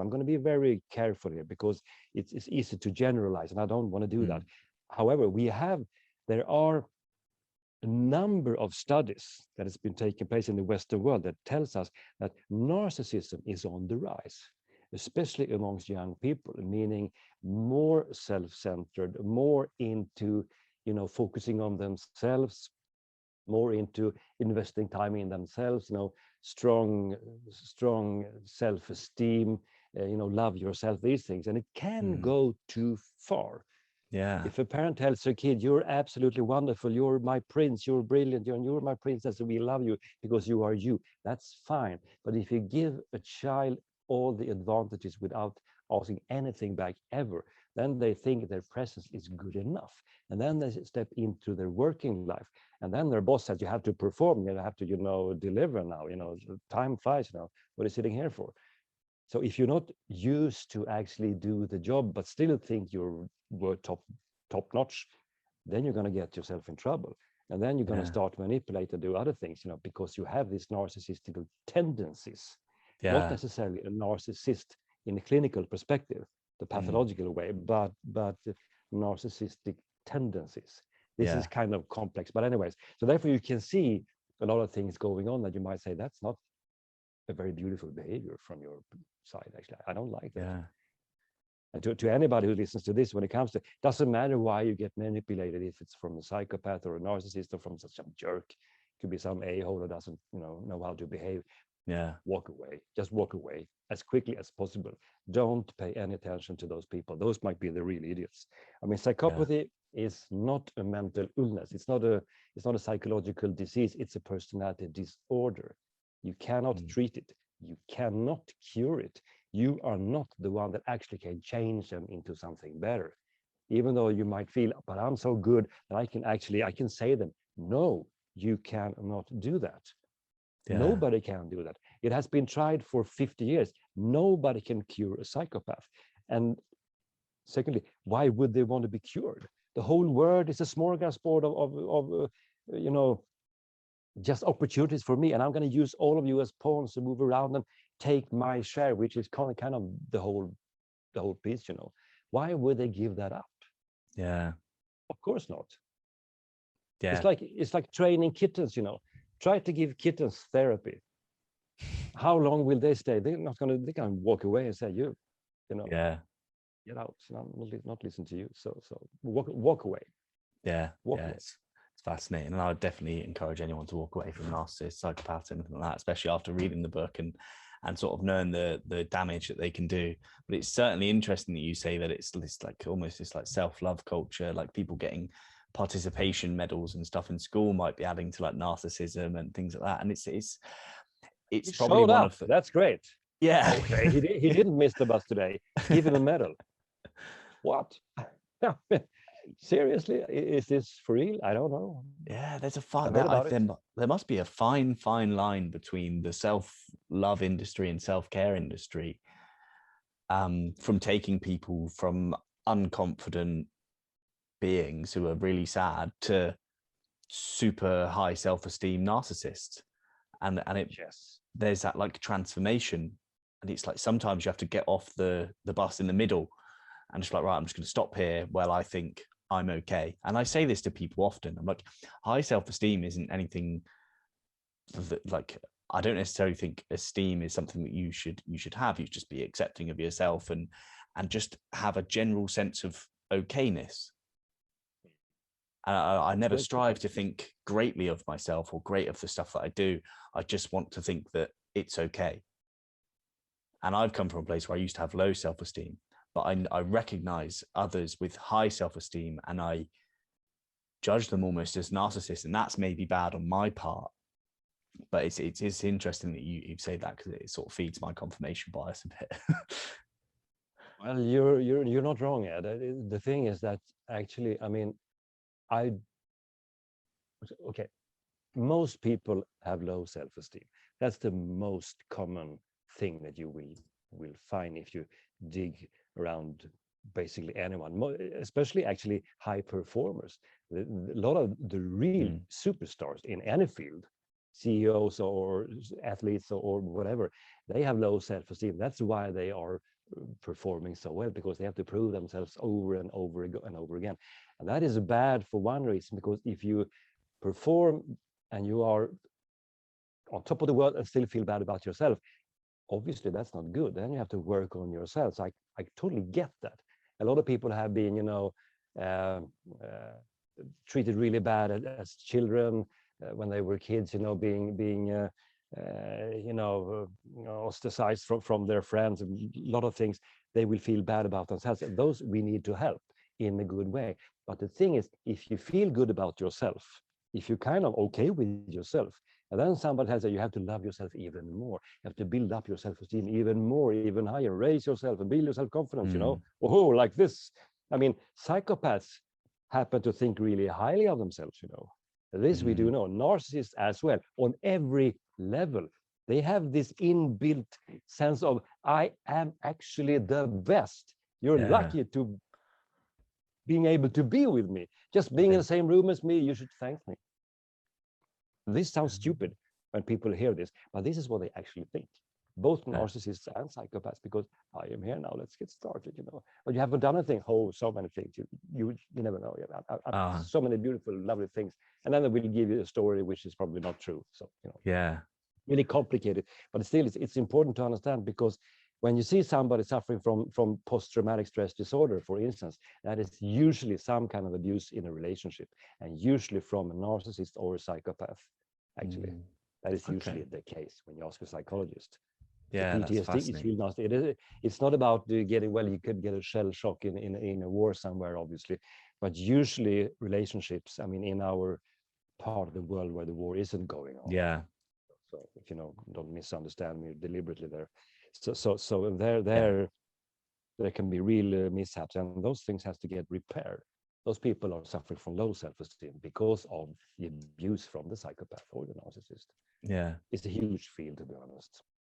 I'm going to be very careful here because it's easy to generalize, and I don't want to do that. However, there are a number of studies that has been taking place in the Western world that tells us that narcissism is on the rise, especially amongst young people, meaning more self-centered, more into, focusing on themselves, more into investing time in themselves, strong self-esteem, love yourself, these things. And it can go too far. Yeah. If a parent tells their kid, you're absolutely wonderful, you're my prince, you're brilliant, you're my princess, we love you because you are you, that's fine. But if you give a child all the advantages without asking anything back ever, then they think their presence is good enough. And then they step into their working life. And then their boss says, you have to perform, you have to, deliver now, time flies now. What are you sitting here for? So if you're not used to actually do the job, but still think you're top notch, then you're going to get yourself in trouble. And then you're going to start manipulate and do other things, because you have these narcissistic tendencies, not necessarily a narcissist in a clinical perspective, the pathological way, but narcissistic tendencies. This is kind of complex, but anyways, so therefore you can see a lot of things going on that you might say, that's not a very beautiful behavior from your side. Actually, I don't like that. And to anybody who listens to this, when it comes to, doesn't matter why you get manipulated, if it's from a psychopath or a narcissist or from such a jerk, it could be some a-hole who doesn't know how to behave. Walk away. Just walk away as quickly as possible. Don't pay any attention to those people. Those might be the real idiots. I mean, psychopathy is not a mental illness. It's not a psychological disease. It's a personality disorder. You cannot treat it. You cannot cure it. You are not the one that actually can change them into something better. Even though you might feel, but I'm so good that I can say them. No, you cannot do that. Nobody can do that. It has been tried for 50 years. Nobody can cure a psychopath. And secondly, why would they want to be cured? The whole world is a smorgasbord of just opportunities for me, and I'm going to use all of you as pawns to move around and take my share, which is kind of the whole piece. Why would they give that up? Of course not. It's like training kittens. Try to give kittens therapy. How long will they stay? They're gonna walk away and say, get out, not listen to you. So walk away. Walk away. It's fascinating, and I would definitely encourage anyone to walk away from narcissists, psychopaths, anything like that, especially after reading the book and sort of knowing the damage that they can do. But it's certainly interesting that you say that it's like almost this like self-love culture, like people getting participation medals and stuff in school might be adding to like narcissism and things like that. And it's probably one of the... That's great. Okay, he didn't miss the bus today. Give him a medal. What? Seriously, is this for real? I don't know. There's a fine there must be a fine line between the self-love industry and self-care industry, from taking people from unconfident beings who are really sad to super high self-esteem narcissists, and there's that like transformation, and it's like sometimes you have to get off the bus in the middle and just like, right, I'm just going to stop here while I think I'm okay. And I say this to people often. I'm like, high self-esteem isn't anything that, like, I don't necessarily think esteem is something that you should have. You should just be accepting of yourself and just have a general sense of okayness. And I never strive to think greatly of myself or great of the stuff that I do. I just want to think that it's okay. And I've come from a place where I used to have low self-esteem, but I recognize others with high self-esteem and I judge them almost as narcissists. And that's maybe bad on my part. But it's interesting that you say that, because it sort of feeds my confirmation bias a bit. Well, you're not wrong, Ed. The thing is that actually, I mean, most people have low self-esteem. That's the most common thing that you will find if you dig around basically anyone, especially actually high performers. A lot of the real superstars in any field, CEOs or athletes or whatever, they have low self-esteem. That's why they are performing so well, because they have to prove themselves over and over and over again. And that is bad for one reason, because if you perform and you are on top of the world and still feel bad about yourself, obviously that's not good. Then you have to work on yourself. So I totally get that. A lot of people have been, treated really bad as children when they were kids, being ostracized from their friends, a lot of things. They will feel bad about themselves, and those we need to help in a good way. But the thing is, if you feel good about yourself, if you're kind of okay with yourself, and then somebody has said you have to love yourself even more, you have to build up your self-esteem even more, even higher, raise yourself and build your self-confidence, like this. I mean, psychopaths happen to think really highly of themselves, This we do know. Narcissists as well, on every level. They have this inbuilt sense of, I am actually the best. You're lucky to being able to be with me. Just being in the same room as me, you should thank me. This sounds stupid when people hear this, but this is what they actually think. Both narcissists and psychopaths, because I am here now, let's get started, But you haven't done anything. Oh, so many things. You never know. So many beautiful, lovely things. And then they will give you a story which is probably not true. So, really complicated. But still, it's important to understand, because when you see somebody suffering from post-traumatic stress disorder, for instance, that is usually some kind of abuse in a relationship, and usually from a narcissist or a psychopath, actually. That is usually the case when you ask a psychologist. Yeah, PTSD, it's really not. It's not about getting well. You could get a shell shock in a war somewhere, obviously, but usually relationships. I mean, in our part of the world where the war isn't going on. Yeah. So if don't misunderstand me deliberately there. So there can be real mishaps, and those things has to get repaired. Those people are suffering from low self-esteem because of the abuse from the psychopath or the narcissist. Yeah, it's a huge field, to be honest.